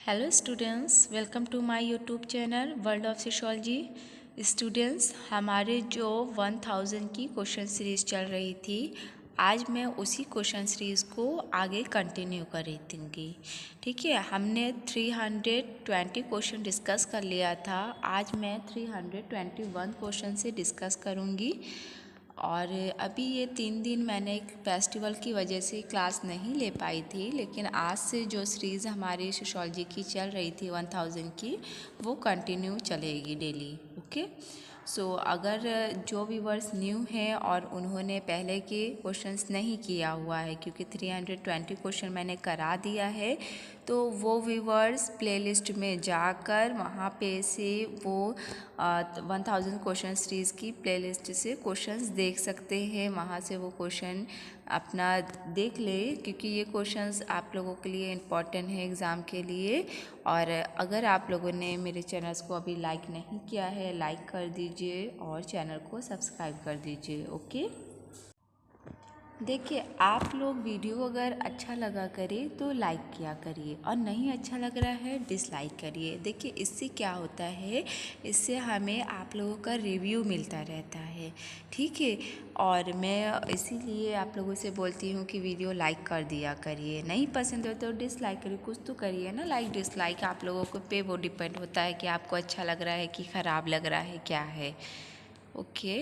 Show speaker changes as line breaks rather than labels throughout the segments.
Hello students, welcome to my YouTube channel world of sociology. Students, हमारे जो 1000 की question series चल रही थी, आज मैं उसी क्वेश्चन सीरीज़ को आगे कंटिन्यू कर रही थी। ठीक है, हमने 320 क्वेश्चन डिस्कस कर लिया था। आज मैं 321 क्वेश्चन से डिस्कस करूँगी। और अभी ये 3 दिन मैंने एक फेस्टिवल की वजह से क्लास नहीं ले पाई थी, लेकिन आज से जो सीरीज़ हमारी सोशियोलॉजी की चल रही थी 1000 की, वो कंटिन्यू चलेगी डेली। ओके, सो अगर जो व्यूवर्स न्यू हैं और उन्होंने पहले के क्वेश्चंस नहीं किया हुआ है, क्योंकि 320 क्वेश्चन मैंने करा दिया है, तो वो व्यूवर्स प्लेलिस्ट में जाकर वहाँ पे से वो 1000 क्वेश्चन सीरीज़ की प्लेलिस्ट से क्वेश्चंस देख सकते हैं। वहाँ से वो क्वेश्चन अपना देख ले, क्योंकि ये क्वेश्चंस आप लोगों के लिए इम्पॉर्टेंट है एग्ज़ाम के लिए। और अगर आप लोगों ने मेरे चैनल्स को अभी लाइक नहीं किया है, लाइक कर दीजिए और चैनल को सब्सक्राइब कर दीजिए। ओके, देखिए, आप लोग वीडियो अगर अच्छा लगा करे तो लाइक किया करिए, और नहीं अच्छा लग रहा है डिसलाइक करिए। देखिए, इससे क्या होता है, इससे हमें आप लोगों का रिव्यू मिलता रहता है। ठीक है, और मैं इसीलिए आप लोगों से बोलती हूँ कि वीडियो लाइक कर दिया करिए। नहीं पसंद हो तो डिसलाइक करिए, कुछ तो करिए ना। लाइक डिसलाइक आप लोगों को पे वो डिपेंड होता है कि आपको अच्छा लग रहा है कि ख़राब लग रहा है, क्या है। ओके,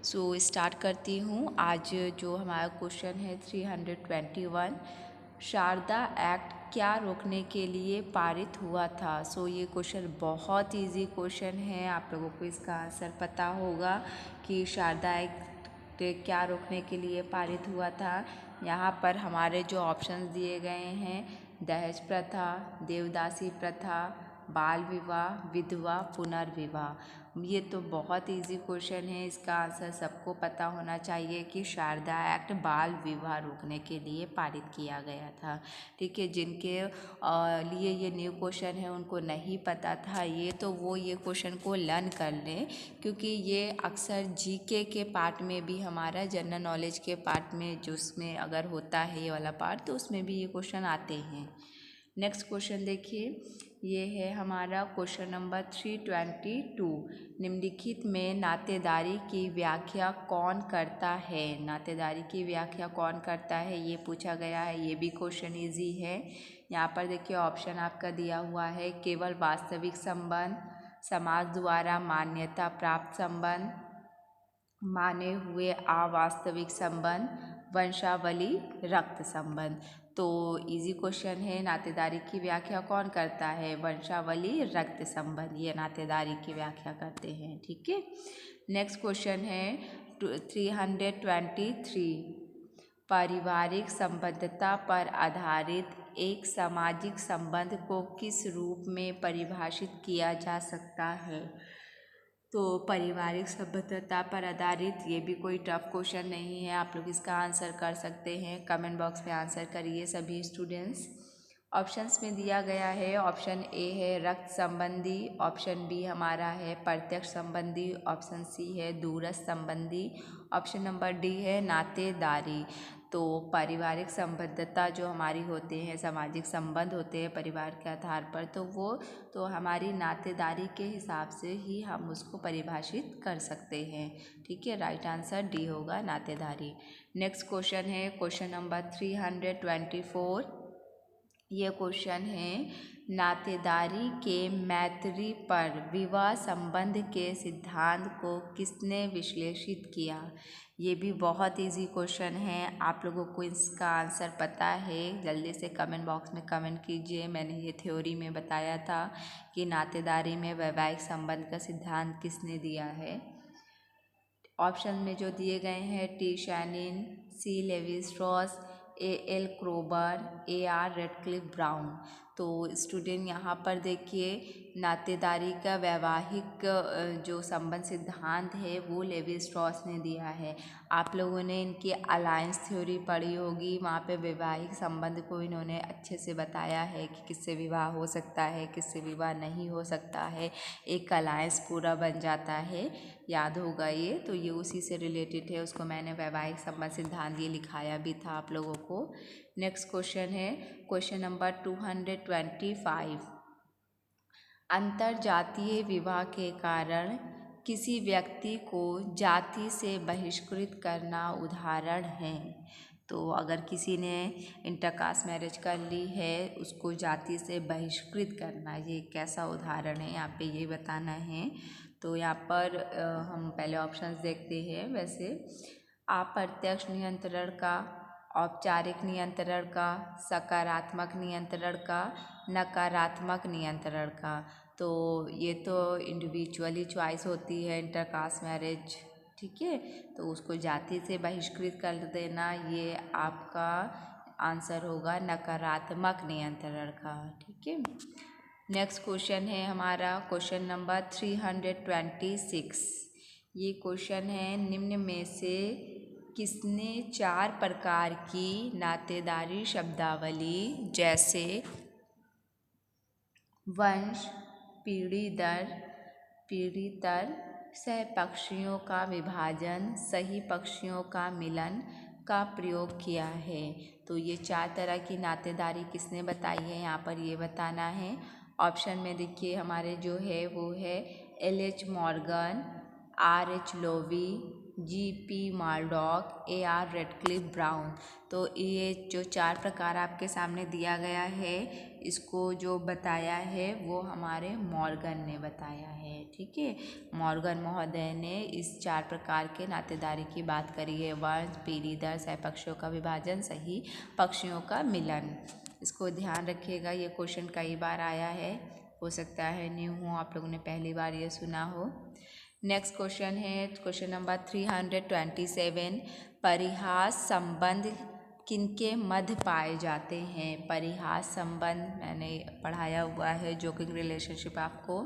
सो स्टार्ट करती हूँ। आज जो हमारा क्वेश्चन है 321, शारदा एक्ट क्या रोकने के लिए पारित हुआ था। सो ये क्वेश्चन बहुत इजी क्वेश्चन है, आप लोगों को इसका आंसर पता होगा कि शारदा एक्ट क्या रोकने के लिए पारित हुआ था। यहाँ पर हमारे जो ऑप्शंस दिए गए हैं, दहेज प्रथा, देवदासी प्रथा, बाल विवाह, विधवा पुनर्विवाह। ये तो बहुत इजी क्वेश्चन है, इसका आंसर सबको पता होना चाहिए कि शारदा एक्ट बाल विवाह रोकने के लिए पारित किया गया था। ठीक है, जिनके लिए ये न्यू क्वेश्चन है उनको नहीं पता था ये, तो वो ये क्वेश्चन को लर्न कर लें, क्योंकि ये अक्सर जीके के पार्ट में भी, हमारा जनरल नॉलेज के पार्ट में जो उसमें अगर होता है ये वाला पार्ट, तो उसमें भी ये क्वेश्चन आते हैं। नेक्स्ट क्वेश्चन देखिए, ये है हमारा क्वेश्चन नंबर 322। निम्नलिखित में नातेदारी की व्याख्या कौन करता है। नातेदारी की व्याख्या कौन करता है, ये पूछा गया है। ये भी क्वेश्चन इजी है। यहाँ पर देखिए ऑप्शन आपका दिया हुआ है, केवल वास्तविक संबंध, समाज द्वारा मान्यता प्राप्त संबंध, माने हुए अवास्तविक संबंध, वंशावली रक्त संबंध। तो इजी क्वेश्चन है, नातेदारी की व्याख्या कौन करता है, वंशावली रक्त संबंध, ये नातेदारी की व्याख्या करते हैं। ठीक है, नेक्स्ट क्वेश्चन है 323, पारिवारिक संबद्धता पर आधारित एक सामाजिक संबंध को किस रूप में परिभाषित किया जा सकता है। तो पारिवारिक संबद्धता पर आधारित, ये भी कोई टफ क्वेश्चन नहीं है, आप लोग इसका आंसर कर सकते हैं। कमेंट बॉक्स में आंसर करिए सभी स्टूडेंट्स। ऑप्शंस में दिया गया है, ऑप्शन ए है रक्त संबंधी, ऑप्शन बी हमारा है प्रत्यक्ष संबंधी, ऑप्शन सी है दूरस्थ संबंधी, ऑप्शन नंबर डी है नातेदारी। तो पारिवारिक संबद्धता जो हमारी होते हैं, सामाजिक संबंध होते हैं परिवार के आधार पर, तो वो तो हमारी नातेदारी के हिसाब से ही हम उसको परिभाषित कर सकते हैं। ठीक है, राइट आंसर डी होगा, नातेदारी। नेक्स्ट क्वेश्चन है क्वेश्चन नंबर 324। ये क्वेश्चन है, नातेदारी के मैत्री पर विवाह संबंध के सिद्धांत को किसने विश्लेषित किया। ये भी बहुत इजी क्वेश्चन है, आप लोगों को इसका आंसर पता है, जल्दी से कमेंट बॉक्स में कमेंट कीजिए। मैंने ये थ्योरी में बताया था कि नातेदारी में वैवाहिक संबंध का सिद्धांत किसने दिया है। ऑप्शन में जो दिए गए हैं, T Shanin, C Levi Strauss, A L Kroeber, A R Radcliffe Brown. तो स्टूडेंट यहाँ पर देखिए, नातेदारी का वैवाहिक जो संबंध सिद्धांत है वो लेवी स्ट्रॉस ने दिया है। आप लोगों ने इनकी अलायंस थ्योरी पढ़ी होगी, वहाँ पे वैवाहिक संबंध को इन्होंने अच्छे से बताया है कि किससे विवाह हो सकता है, किससे विवाह नहीं हो सकता है, एक अलायंस पूरा बन जाता है, याद होगा ये। तो ये उसी से रिलेटेड है, उसको मैंने वैवाहिक संबंध सिद्धांत ये लिखाया भी था आप लोगों को। नेक्स्ट क्वेश्चन है क्वेश्चन नंबर 225। अंतरजातीय विवाह के कारण किसी व्यक्ति को जाति से बहिष्कृत करना उदाहरण है। तो अगर किसी ने इंटरकास्ट मैरिज कर ली है, उसको जाति से बहिष्कृत करना, ये कैसा उदाहरण है, यहाँ पे ये बताना है। तो यहाँ पर हम पहले ऑप्शंस देखते हैं। वैसे अप्रत्यक्ष नियंत्रण का, औपचारिक नियंत्रण का, सकारात्मक नियंत्रण का, नकारात्मक नियंत्रण का। तो ये तो इंडिविजुअली चॉइस होती है इंटरकास्ट मैरिज, ठीक है। तो उसको जाति से बहिष्कृत कर देना, ये आपका आंसर होगा नकारात्मक नियंत्रण का, ठीक है। नेक्स्ट क्वेश्चन है हमारा क्वेश्चन नंबर 326। ये क्वेश्चन है, निम्न में से किसने 4 प्रकार की नातेदारी शब्दावली जैसे वंश, पीढ़ी दर पीढ़ी तर, सहपक्षियों का विभाजन, सही पक्षियों का मिलन का प्रयोग किया है। तो ये 4 तरह की नातेदारी किसने बताई है, यहाँ पर ये बताना है। ऑप्शन में देखिए हमारे जो है वो है LH Morgan, RH Lowie, GP Murdock, AR Radcliffe Brown. तो ये जो 4 प्रकार आपके सामने दिया गया है, इसको जो बताया है वो हमारे मॉर्गन ने बताया है, ठीक है। मॉर्गन महोदय ने इस 4 प्रकार के नातेदारी की बात करी है। वंश, पीढ़ी दर, सहपक्षियों का विभाजन, सही पक्षियों का मिलन। इसको ध्यान रखिएगा, ये क्वेश्चन कई बार आया है, हो सकता है न्यू हो, आप लोगों ने पहली बार ये सुना हो। नेक्स्ट क्वेश्चन है क्वेश्चन नंबर 327। परिहास संबंध किनके मध्य पाए जाते हैं। परिहास संबंध मैंने पढ़ाया हुआ है, जोकिंग रिलेशनशिप आपको।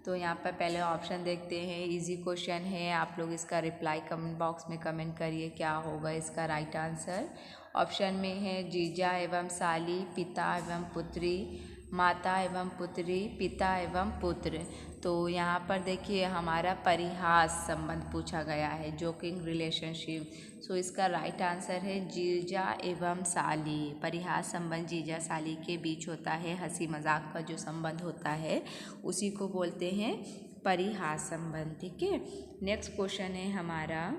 तो यहाँ पर पहले ऑप्शन देखते हैं, इजी क्वेश्चन है, आप लोग इसका रिप्लाई कमेंट बॉक्स में कमेंट करिए क्या होगा इसका राइट आंसर। ऑप्शन में है जीजा एवं साली, पिता एवं पुत्री, माता एवं पुत्री, पिता एवं पुत्र। तो यहाँ पर देखिए हमारा परिहास संबंध पूछा गया है, जोकिंग रिलेशनशिप। सो इसका राइट आंसर है जीजा एवं साली। परिहास संबंध जीजा साली के बीच होता है, हंसी मजाक का जो संबंध होता है उसी को बोलते हैं परिहास संबंध, ठीक है। नेक्स्ट क्वेश्चन है हमारा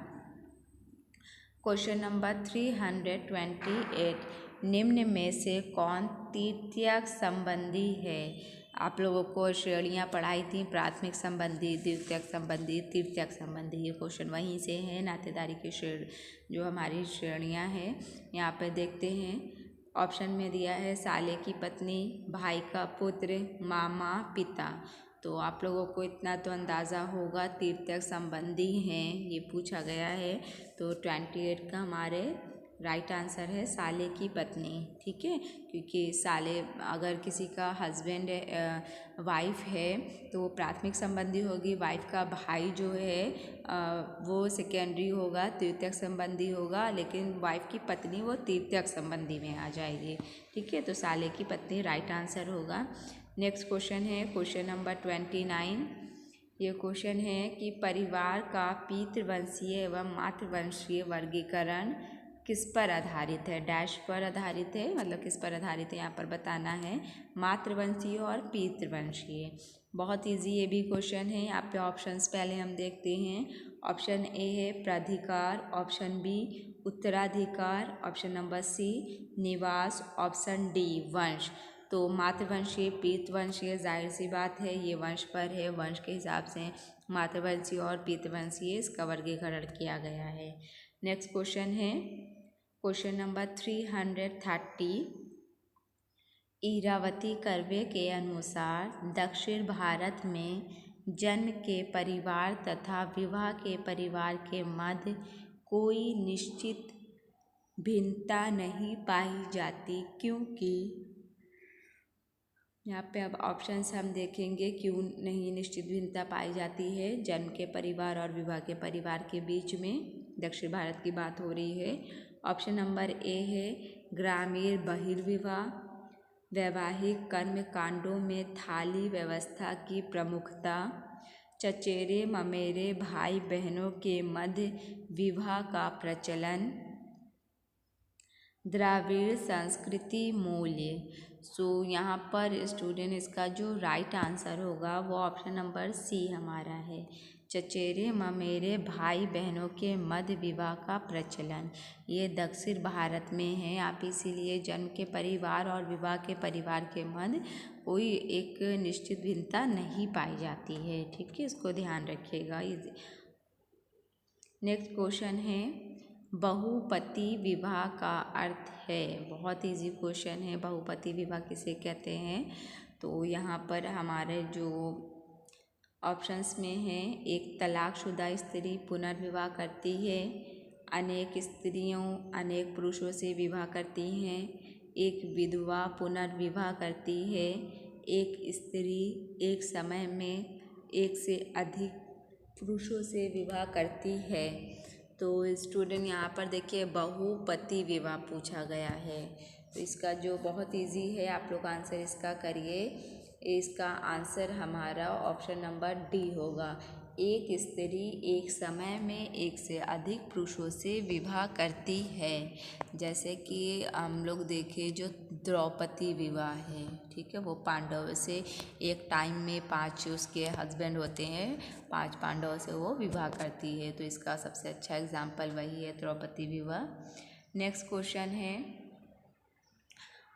क्वेश्चन नंबर 328। निम्न में से कौन तृतीयक संबंधी है। आप लोगों को श्रेणियाँ पढ़ाई थी, प्राथमिक संबंधी, द्वितीयक संबंधी, तृतीयक संबंधी। ये क्वेश्चन वहीं से है, नातेदारी की जो हमारी श्रेणियाँ हैं। यहाँ पे देखते हैं, ऑप्शन में दिया है साले की पत्नी, भाई का पुत्र, मामा, पिता। तो आप लोगों को इतना तो अंदाज़ा होगा तृतीयक संबंधी हैं, ये पूछा गया है। तो 28 का हमारे राइट आंसर है साले की पत्नी, ठीक है। क्योंकि साले अगर किसी का हस्बैंड वाइफ है तो वो प्राथमिक संबंधी होगी, वाइफ का भाई जो है वो सेकेंडरी होगा, तृतीयक संबंधी होगा, लेकिन वाइफ की पत्नी वो तृतीयक संबंधी में आ जाएगी, ठीक है। तो साले की पत्नी राइट आंसर होगा। नेक्स्ट क्वेश्चन है क्वेश्चन नंबर 29। ये क्वेश्चन है कि परिवार का पितृवंशीय एवं मातृवंशीय वर्गीकरण किस पर आधारित है। डैश पर आधारित है, मतलब किस पर आधारित है यहाँ पर बताना है, मातृवंशीय और पितृवंशीय। बहुत इजी ये भी क्वेश्चन है। यहाँ पे ऑप्शंस पहले हम देखते हैं। ऑप्शन ए है प्राधिकार, ऑप्शन बी उत्तराधिकार, ऑप्शन नंबर सी निवास, ऑप्शन डी वंश। तो मातृवंशीय, पितृवंशीय, जाहिर सी बात है ये वंश पर है, वंश के हिसाब से मातृवंशीय और पितृवंशीय इसका वर्गीकरण किया गया है। नेक्स्ट क्वेश्चन है क्वेश्चन नंबर 330। इरावती कर्वे के अनुसार दक्षिण भारत में जन्म के परिवार तथा विवाह के परिवार के मध्य कोई निश्चित भिन्नता नहीं पाई जाती, क्योंकि यहाँ पे अब ऑप्शंस हम देखेंगे क्यों नहीं निश्चित भिन्नता पाई जाती है जन्म के परिवार और विवाह के परिवार के बीच में। दक्षिण भारत की बात हो रही है। ऑप्शन नंबर ए है ग्रामीण बहिर्विवाह, वैवाहिक कर्म कांडों में थाली व्यवस्था की प्रमुखता, चचेरे ममेरे भाई बहनों के मध्य विवाह का प्रचलन, द्राविड़ संस्कृति मूल्य। सो यहाँ पर स्टूडेंट इसका जो राइट आंसर होगा वो ऑप्शन नंबर सी हमारा है। चचेरे ममेरे भाई बहनों के मध्य विवाह का प्रचलन, ये दक्षिण भारत में है। आप इसीलिए जन्म के परिवार और विवाह के परिवार के मध्य कोई एक निश्चित भिन्नता नहीं पाई जाती है। ठीक है, इसको ध्यान रखिएगा। नेक्स्ट क्वेश्चन है, बहुपति विवाह का अर्थ है। बहुत इजी क्वेश्चन है, बहुपति विवाह किसे कहते हैं। तो यहाँ पर हमारे जो ऑप्शंस में है, एक तलाकशुदा स्त्री पुनर्विवाह करती है, अनेक स्त्रियों अनेक पुरुषों से विवाह करती हैं, एक विधवा पुनर्विवाह करती है, एक स्त्री एक समय में एक से अधिक पुरुषों से विवाह करती है। तो स्टूडेंट यहाँ पर देखिए बहुपति विवाह पूछा गया है। तो इसका जो बहुत इजी है, आप लोग आंसर इसका करिए। इसका आंसर हमारा ऑप्शन नंबर डी होगा। एक स्त्री एक समय में एक से अधिक पुरुषों से विवाह करती है। जैसे कि हम लोग देखें जो द्रौपदी विवाह है, ठीक है, वो पांडव से एक टाइम में 5 उसके हस्बैंड होते हैं, 5 पांडवों से वो विवाह करती है। तो इसका सबसे अच्छा एग्जाम्पल वही है, द्रौपदी विवाह। नेक्स्ट क्वेश्चन है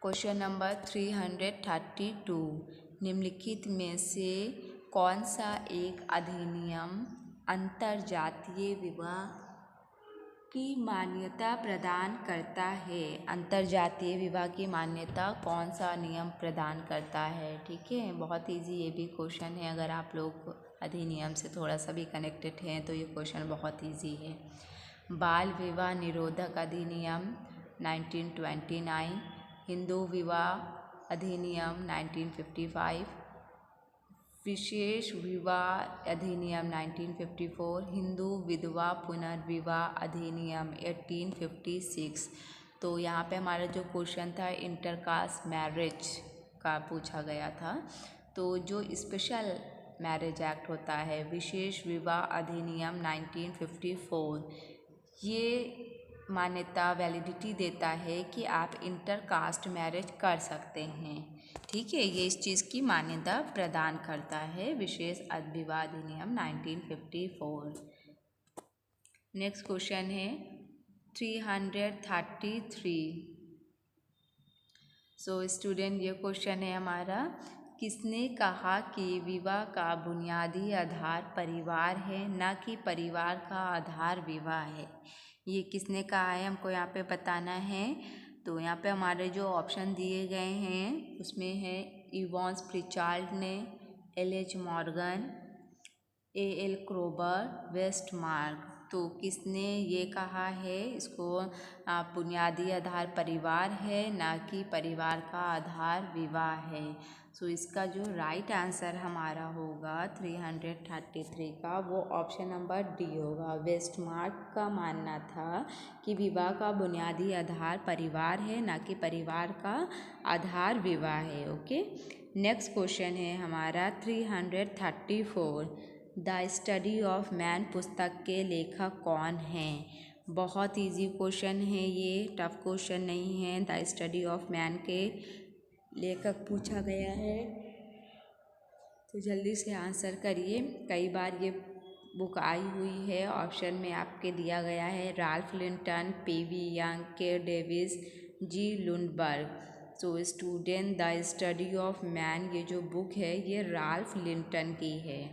क्वेश्चन नंबर 332। निम्नलिखित में से कौन सा एक अधिनियम अंतरजातीय विवाह की मान्यता प्रदान करता है। अंतरजातीय विवाह की मान्यता कौन सा नियम प्रदान करता है। ठीक है, बहुत इजी ये भी क्वेश्चन है। अगर आप लोग अधिनियम से थोड़ा सा भी कनेक्टेड हैं तो ये क्वेश्चन बहुत इजी है। बाल विवाह निरोधक अधिनियम 1929, हिंदू विवाह अधिनियम 1955, विशेष विवाह अधिनियम 1954, हिंदू विधवा पुनर्विवाह अधिनियम 1856। तो यहाँ पे हमारा जो क्वेश्चन था इंटरकास्ट मैरिज का पूछा गया था। तो जो स्पेशल मैरिज एक्ट होता है, विशेष विवाह अधिनियम 1954, ये मान्यता वैलिडिटी देता है कि आप इंटरकास्ट मैरिज कर सकते हैं। ठीक है, ये इस चीज़ की मान्यता प्रदान करता है विशेष विवाह अधिनियम 1954। नेक्स्ट क्वेश्चन है 333। सो स्टूडेंट ये क्वेश्चन है हमारा, किसने कहा कि विवाह का बुनियादी आधार परिवार है, ना कि परिवार का आधार विवाह है। ये किसने कहा है, हमको यहाँ पे बताना है। तो यहाँ पे हमारे जो ऑप्शन दिए गए हैं उसमें है इवॉन्स प्रिचार्ड ने, L H. Morgan, A L. Kroeber, Westermarck. तो किसने ये कहा है, इसको बुनियादी आधार परिवार है, ना कि परिवार का आधार विवाह है। सो इसका जो राइट आंसर हमारा होगा 333 का, वो ऑप्शन नंबर डी होगा। वेस्टमार्क का मानना था कि विवाह का बुनियादी आधार परिवार है, ना कि परिवार का आधार विवाह है। ओके, नेक्स्ट क्वेश्चन है हमारा 334। द स्टडी ऑफ मैन पुस्तक के लेखक कौन हैं। बहुत इजी क्वेश्चन है ये, टफ क्वेश्चन नहीं है। द स्टडी ऑफ मैन के लेखक पूछा गया है, तो जल्दी से आंसर करिए। कई बार ये बुक आई हुई है, ऑप्शन में आपके दिया गया है Ralph Linton, P V. Young, K Davis, G Lundberg. So student the study of man ये जो बुक है ये राल्फ लिंटन की है।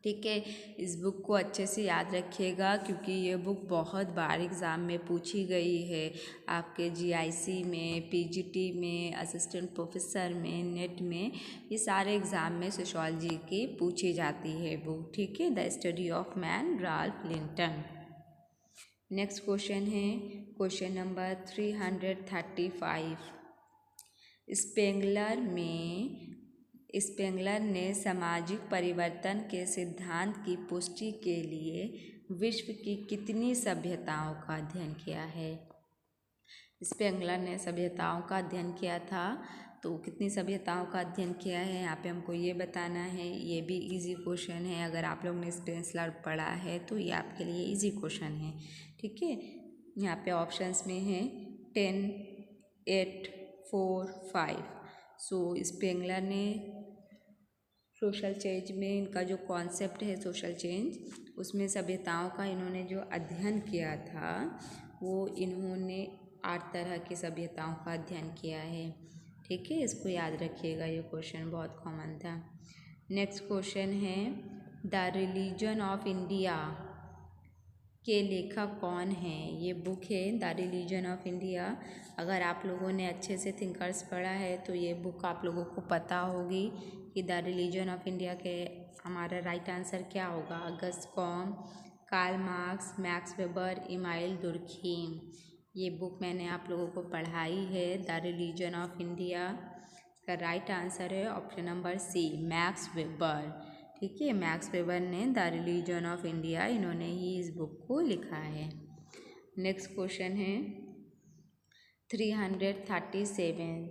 ठीक है, इस बुक को अच्छे से याद रखिएगा क्योंकि ये बुक बहुत बार एग्ज़ाम में पूछी गई है। आपके जीआईसी में, पीजीटी में, असिस्टेंट प्रोफेसर में, नेट में, ये सारे एग्ज़ाम में सोशियोलॉजी की पूछी जाती है बुक। ठीक है, the study of man, Ralph Linton. Next question है क्वेश्चन नंबर 335। स्पेंगलर ने सामाजिक परिवर्तन के सिद्धांत की पुष्टि के लिए विश्व की कितनी सभ्यताओं का अध्ययन किया है। स्पेंगलर ने सभ्यताओं का अध्ययन किया था, तो कितनी सभ्यताओं का अध्ययन किया है यहाँ पे हमको ये बताना है। ये भी इजी क्वेश्चन है, अगर आप लोग ने स्पेंगलर पढ़ा है तो ये आपके लिए इजी क्वेश्चन है। ठीक है, यहाँ पे ऑप्शंस में है 10, 8, 4, 5। सो स्पेंगलर ने सोशल चेंज में इनका जो कॉन्सेप्ट है सोशल चेंज, उसमें सभ्यताओं का इन्होंने जो अध्ययन किया था वो इन्होंने 8 तरह की सभ्यताओं का अध्ययन किया है। ठीक है, इसको याद रखिएगा, ये क्वेश्चन बहुत कॉमन था। नेक्स्ट क्वेश्चन है द रिलीजन ऑफ इंडिया के लेखक कौन हैं? ये बुक है द रिलीजन ऑफ इंडिया। अगर आप लोगों ने अच्छे से थिंकर्स पढ़ा है तो ये बुक आप लोगों को पता होगी कि द रिलीजन ऑफ इंडिया के हमारा राइट आंसर क्या होगा। August Comte, Karl Marx, Max Weber, Emile Durkheim. ये बुक मैंने आप लोगों को पढ़ाई है, द रिलीजन ऑफ इंडिया। इसका राइट आंसर है option number C, Max Weber. ठीक है, मैक्स वेबर ने द रिलीजन ऑफ इंडिया, इन्होंने ही इस बुक को लिखा है। नेक्स्ट क्वेश्चन है 337।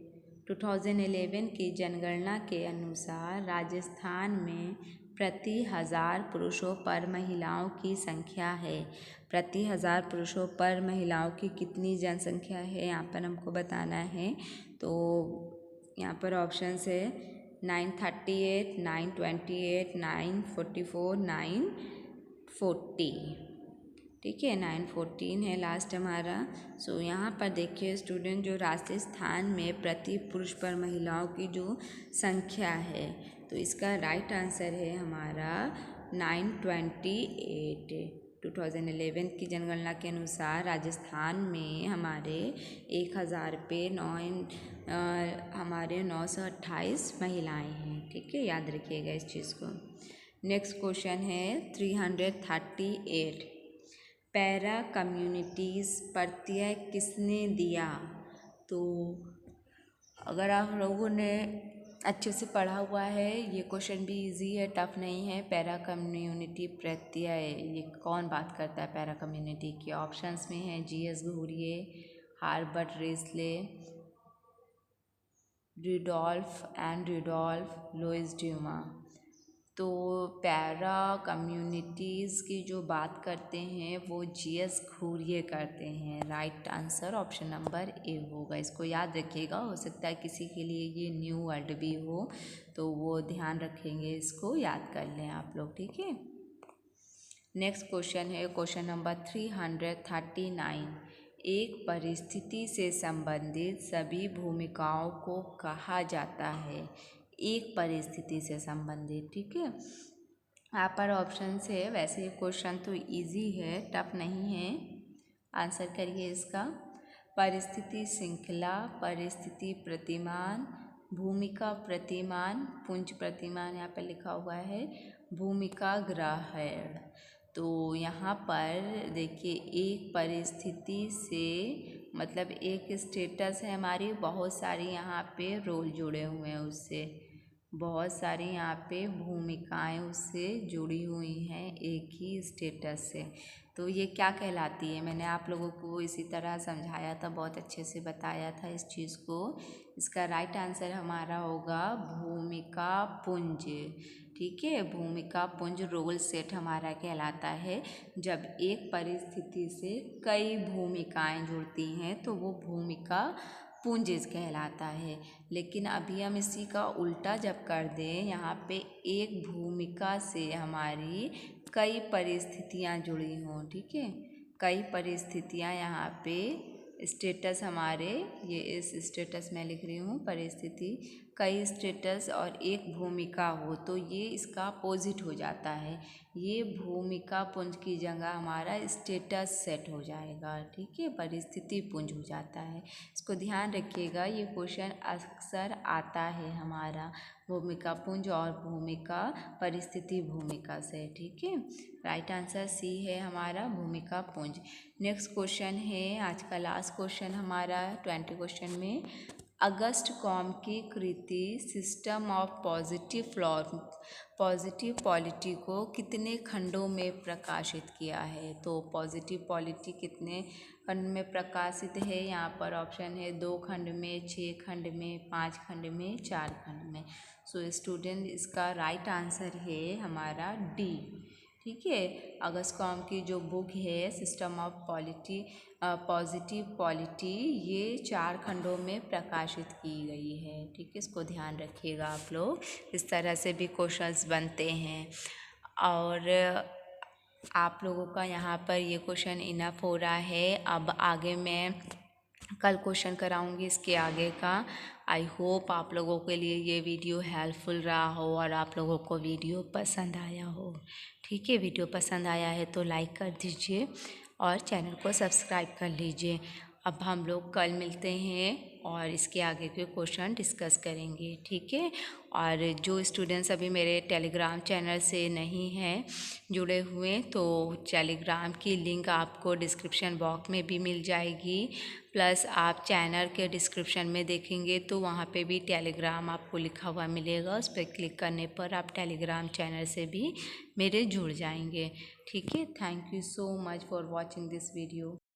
2011 की जनगणना के अनुसार राजस्थान में प्रति 1000 पुरुषों पर महिलाओं की संख्या है। प्रति 1000 पुरुषों पर महिलाओं की कितनी जनसंख्या है, यहाँ पर हमको बताना है। तो यहाँ पर ऑप्शंस है 938, 928, 944, 940। ठीक है, 914 है लास्ट हमारा। सो यहाँ पर देखिए स्टूडेंट, जो राजस्थान में प्रति पुरुष पर महिलाओं की जो संख्या है, तो इसका राइट आंसर है हमारा 928। 2011 की जनगणना के अनुसार राजस्थान में हमारे 1000 पे 928 महिलाएं हैं। ठीक है, याद रखिएगा इस चीज़ को। नेक्स्ट क्वेश्चन है 338। पैरा कम्युनिटीज़ प्रत्यय किसने दिया? तो अगर आप लोगों ने अच्छे से पढ़ा हुआ है, ये क्वेश्चन भी इजी है, टफ नहीं है। पैरा कम्युनिटी प्रत्यय, ये कौन बात करता है पैरा कम्युनिटी की? ऑप्शंस में है G S Ghurye, Herbert Risley, Rudolf, Louis Dumont. तो पैरा कम्युनिटीज़ की जो बात करते हैं वो जीएस घुरिये करते हैं। Right answer option number A होगा, इसको याद रखिएगा। हो सकता है किसी के लिए ये न्यू वर्ड भी हो, तो वो ध्यान रखेंगे, इसको याद कर लें आप लोग। ठीक है, नेक्स्ट क्वेश्चन है क्वेश्चन नंबर 339। एक परिस्थिति से संबंधित सभी भूमिकाओं को कहा जाता है। एक परिस्थिति से संबंधित, ठीक है। यहाँ पर ऑप्शन है, वैसे ये क्वेश्चन तो इजी है, टफ नहीं है। आंसर करिए इसका। परिस्थिति श्रृंखला, परिस्थिति प्रतिमान, भूमिका प्रतिमान, पुंज प्रतिमान, यहाँ पर लिखा हुआ है भूमिका ग्रहण। तो यहाँ पर देखिए, एक परिस्थिति से मतलब एक स्टेटस है हमारी, बहुत सारी यहाँ पे रोल जुड़े हुए हैं उससे, बहुत सारी यहाँ पे भूमिकाएं उससे जुड़ी हुई हैं एक ही स्टेटस से। तो ये क्या कहलाती है? मैंने आप लोगों को इसी तरह समझाया था, बहुत अच्छे से बताया था इस चीज़ को। इसका राइट आंसर हमारा होगा भूमिका पुंज। ठीक है, भूमिका पुंज रोल सेट हमारा कहलाता है। जब एक परिस्थिति से कई भूमिकाएं जुड़ती हैं तो वो भूमिका पुंज कहलाता है। लेकिन अभी हम इसी का उल्टा जब कर दें, यहाँ पे एक भूमिका से हमारी कई परिस्थितियाँ जुड़ी हों, ठीक है, कई परिस्थितियाँ यहाँ पे स्टेटस हमारे, ये इस स्टेटस में लिख रही हूँ परिस्थिति, कई स्टेटस और एक भूमिका हो तो ये इसका अपोजिट हो जाता है। ये भूमिका पुंज की जगह हमारा स्टेटस सेट हो जाएगा। ठीक है, परिस्थिति पुंज हो जाता है। इसको ध्यान रखिएगा, ये क्वेश्चन अक्सर आता है हमारा भूमिका पुंज और भूमिका परिस्थिति भूमिका से। ठीक है, राइट आंसर सी है हमारा भूमिका पुंज। नेक्स्ट क्वेश्चन है आज का लास्ट क्वेश्चन हमारा 20 क्वेश्चन में। अगस्ट कॉम की कृति सिस्टम ऑफ पॉजिटिव पॉलिटी को कितने खंडों में प्रकाशित किया है? तो पॉजिटिव पॉलिटी कितने खंड में प्रकाशित है? यहाँ पर ऑप्शन है 2 खंड में, 6 खंड में, 5 खंड में, 4 खंड में। सो स्टूडेंट, इसका राइट आंसर है हमारा डी। ठीक है। अगस्त कॉम की जो बुक है सिस्टम ऑफ पॉजिटिव पॉलिटी, ये 4 खंडों में प्रकाशित की गई है। ठीक है, इसको ध्यान रखिएगा आप लोग। इस तरह से भी क्वेश्चंस बनते हैं। और आप लोगों का यहाँ पर ये क्वेश्चन इनफ हो रहा है। अब आगे मैं कल क्वेश्चन कराऊंगी इसके आगे का। आई होप आप लोगों के लिए ये वीडियो हेल्पफुल रहा हो और आप लोगों को वीडियो पसंद आया हो। ठीक है, वीडियो पसंद आया है तो लाइक कर दीजिए और चैनल को सब्सक्राइब कर लीजिए। अब हम लोग कल मिलते हैं और इसके आगे के क्वेश्चन डिस्कस करेंगे। ठीक है, और जो स्टूडेंट्स अभी मेरे टेलीग्राम चैनल से नहीं हैं जुड़े हुए, तो टेलीग्राम की लिंक आपको डिस्क्रिप्शन बॉक्स में भी मिल जाएगी। प्लस आप चैनल के डिस्क्रिप्शन में देखेंगे तो वहाँ पे भी टेलीग्राम आपको लिखा हुआ मिलेगा। उस पर क्लिक करने पर आप टेलीग्राम चैनल से भी मेरे जुड़ जाएंगे। ठीक है, thank you so much for watching this video.